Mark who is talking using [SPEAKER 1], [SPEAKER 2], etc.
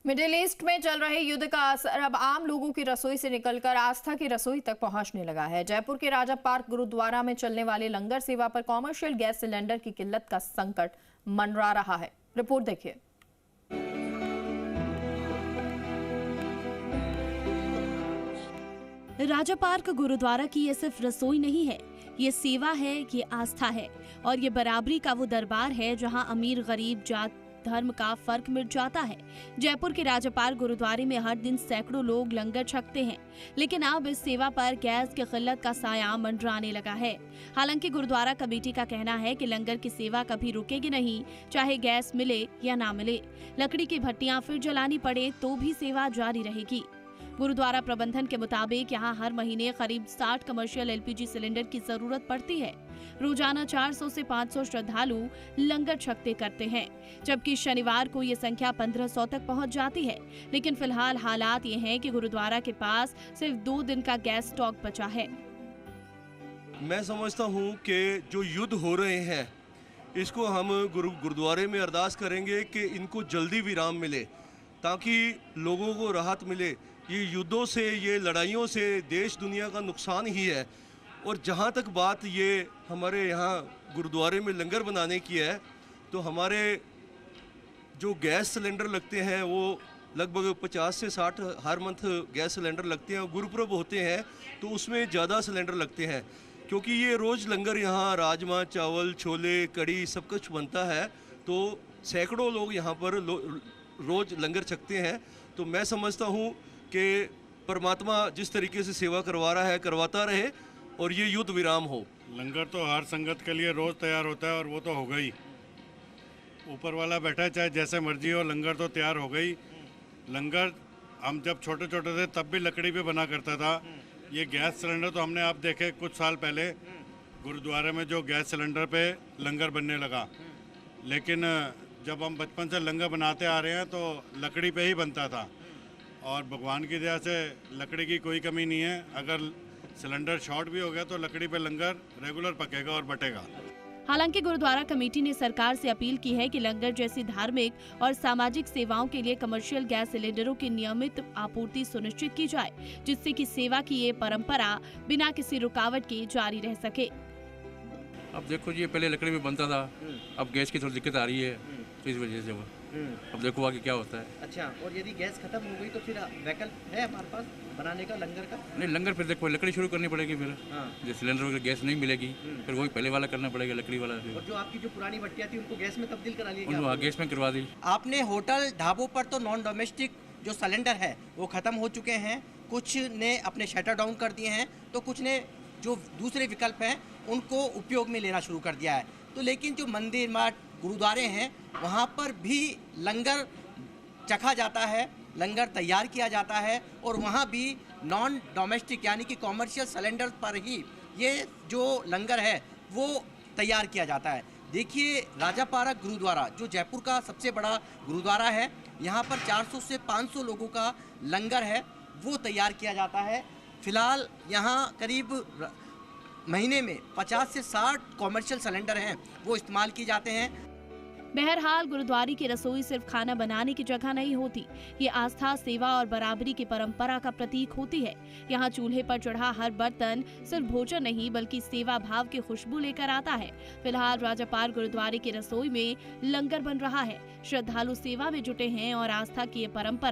[SPEAKER 1] Middle east में चल रहे युद्ध का असर अब आम लोगों की रसोई से निकलकर आस्था की रसोई तक पहुंचने लगा है। जयपुर के राजा पार्क गुरुद्वारा में चलने वाले लंगर सेवा पर कॉमर्शियल गैस सिलेंडर की किल्लत का संकट मंडरा रहा है। रिपोर्ट देखिए।
[SPEAKER 2] राजा पार्क गुरुद्वारा की ये सिर्फ रसोई नहीं है, ये सेवा है, ये आस्था है और ये बराबरी का वो दरबार है जहां अमीर गरीब जात धर्म का फर्क मिट जाता है। जयपुर के राजा पार्क गुरुद्वारे में हर दिन सैकड़ों लोग लंगर छकते हैं, लेकिन अब इस सेवा पर गैस की किल्लत का साया मंडराने लगा है। हालांकि गुरुद्वारा कमेटी का कहना है कि लंगर की सेवा कभी रुकेगी नहीं, चाहे गैस मिले या ना मिले। लकड़ी की भट्टियां फिर जलानी पड़े तो भी सेवा जारी रहेगी। गुरुद्वारा प्रबंधन के मुताबिक यहाँ हर महीने करीब 60 कमर्शियल एलपीजी सिलेंडर की जरूरत पड़ती है। रोजाना 400 से 500 श्रद्धालु लंगर छकते करते हैं, जबकि शनिवार को ये संख्या 1500 तक पहुंच जाती है। लेकिन फिलहाल हालात ये हैं कि गुरुद्वारा के पास सिर्फ 2 दिन का गैस स्टॉक बचा है।
[SPEAKER 3] मैं समझता हूँ कि जो युद्ध हो रहे हैं इसको हम गुरुद्वारे में अरदास करेंगे कि इनको जल्दी विराम मिले ताकि लोगों को राहत मिले। ये युद्धों से, ये लड़ाइयों से देश दुनिया का नुकसान ही है। और जहाँ तक बात ये हमारे यहाँ गुरुद्वारे में लंगर बनाने की है, तो हमारे जो गैस सिलेंडर लगते हैं वो लगभग 50 से 60 हर मंथ गैस सिलेंडर लगते हैं। गुरुपुरब होते हैं तो उसमें ज़्यादा सिलेंडर लगते हैं, क्योंकि ये रोज़ लंगर यहाँ राजमा, चावल, छोले, कड़ी सब कुछ बनता है। तो सैकड़ों लोग यहाँ पर रोज़ लंगर छकते हैं। तो मैं समझता हूँ कि परमात्मा जिस तरीके से सेवा करवा रहा है करवाता रहे और ये युद्ध विराम हो।
[SPEAKER 4] लंगर तो हर संगत के लिए रोज़ तैयार होता है और वो तो हो गई। ऊपर वाला बैठा है, चाहे जैसे मर्जी हो, लंगर तो तैयार हो गई। लंगर हम जब छोटे छोटे थे तब भी लकड़ी पे बना करता था। ये गैस सिलेंडर तो हमने आप देखे कुछ साल पहले गुरुद्वारे में जो गैस सिलेंडर पे लंगर बनने लगा, लेकिन जब हम बचपन से लंगर बनाते आ रहे हैं तो लकड़ी पे ही बनता था और भगवान की दया से लकड़ी की कोई कमी नहीं है। अगर सिलेंडर शॉर्ट भी हो गया तो लकड़ी पे लंगर रेगुलर पकेगा और बटेगा।
[SPEAKER 2] हालांकि गुरुद्वारा कमेटी ने सरकार से अपील की है कि लंगर जैसी धार्मिक और सामाजिक सेवाओं के लिए कमर्शियल गैस सिलेंडरों की नियमित आपूर्ति सुनिश्चित की जाए, जिससे कि सेवा की ये परंपरा बिना किसी रुकावट के जारी रह सके।
[SPEAKER 5] अब देखो जी, पहले लकड़ी में बनता था, अब गैस की थोड़ी दिक्कत आ रही है, तो इस वजह से वो अब देखो आगे क्या होता है।
[SPEAKER 6] अच्छा, और यदि गैस खत्म हो गई तो फिर वैकल्प है हमारे पास बनाने का लंगर का?
[SPEAKER 5] नहीं, लंगर फिर देखो लकड़ी शुरू करनी पड़ेगी फिर।
[SPEAKER 6] हाँ।
[SPEAKER 5] जो सिलेंडर वगैरह गैस नहीं मिलेगी फिर वही पहले वाला करना पड़ेगा, लकड़ी वाला।
[SPEAKER 6] और जो आपकी जो पुरानी भट्टियाँ थी उनको गैस में तब्दील करा लिया?
[SPEAKER 5] उनको गैस में करवा दी।
[SPEAKER 6] आपने होटल ढाबों पर तो नॉन डोमेस्टिक जो सिलेंडर है वो खत्म हो चुके हैं, कुछ ने अपने शटर डाउन कर दिए हैं, तो कुछ ने जो दूसरे विकल्प हैं उनको उपयोग में लेना शुरू कर दिया है। तो लेकिन जो मंदिर, मठ, गुरुद्वारे हैं वहाँ पर भी लंगर चखा जाता है, लंगर तैयार किया जाता है और वहाँ भी नॉन डोमेस्टिक यानी कि कॉमर्शियल सिलेंडर पर ही ये जो लंगर है वो तैयार किया जाता है। देखिए, राजा पार्क गुरुद्वारा जो जयपुर का सबसे बड़ा गुरुद्वारा है, यहाँ पर 400 से 500 लोगों का लंगर है वो तैयार किया जाता है। फिलहाल यहाँ करीब महीने में 50 से 60 कॉमर्शियल सिलेंडर हैं वो इस्तेमाल किए जाते हैं।
[SPEAKER 2] बहरहाल गुरुद्वारे की रसोई सिर्फ खाना बनाने की जगह नहीं होती, ये आस्था, सेवा और बराबरी की परंपरा का प्रतीक होती है। यहाँ चूल्हे पर चढ़ा हर बर्तन सिर्फ भोजन नहीं बल्कि सेवा भाव की खुशबू लेकर आता है। फिलहाल राजा पार्क गुरुद्वारे की रसोई में लंगर बन रहा है, श्रद्धालु सेवा में जुटे हैं और आस्था की ये परंपरा